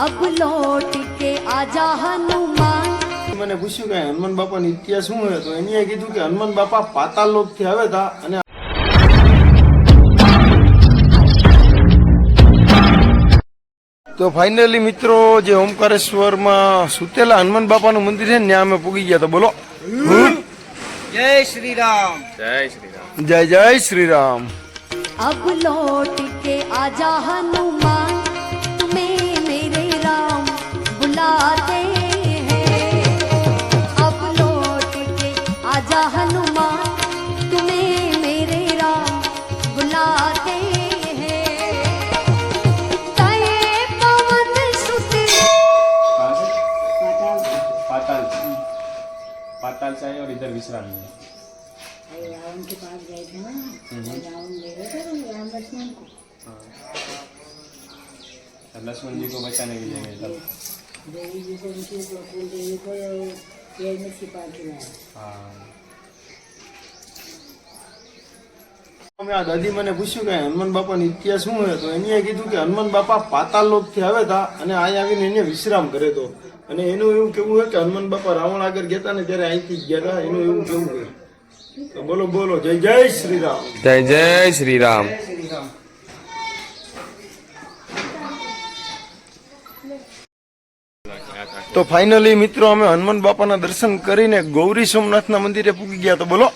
अब लौट के आजा हनुमान। મને પૂછ્યું કે હનુમાન બાપાનો ઇતિહાસ શું હોય, તો એને કીધું કે હનુમાન બાપા પાતાળ લોકથી આવ્યા હતા અને તો ફાઇનલી મિત્રો જે ઓમકારેશ્વરમાં સુતેલા હનુમાન બાપાનું મંદિર છે ને ત્યાં અમે પૂગી ગયા. તો બોલો જય શ્રી રામ. જય શ્રી રામ. જય જય શ્રી રામ. अब लौट के आजा हनुमान, तुम्हें मेरे राम बुलाते हैं। अब लौट के आजा हनुमान, तुम्हें मेरे राम बुलाते हैं। तय पवन सुत पाताल पाताल से आए और इधर विश्राम लिया। रावण के पास गए थे ना, रावण ले रहे थे राम लक्ष्मण को। तब लक्ष्मण जी को बचाने के लिए गए तब। देवी जी से उनकी कुल देवी को पेड़ में छिपा के लाया। हाँ અમે આ દાદી મને પૂછ્યું કે હનુમાન બાપાનો ઇતિહાસ શું હોય, તો એને કીધું કે હનુમાન બાપા પાતાળ લોકથી આવ્યા હતા અને અહીંયા આવીને એને વિશ્રામ કરે તો. અને એનું એવું કેવું હોય કે હનુમાન બાપા રાવણ આગળ ગયા હતા ને ત્યારે અહીંથી જ ગયા હતા, એનું એવું કેવું હોય. તો બોલો બોલો જય જય શ્રી રામ. जय जय श्री राम. તો ફાઇનલી મિત્રો અમે હનુમાન બાપાના દર્શન કરીને ગૌરી સોમનાથના મંદિરે પૂગી ગયા. તો બોલો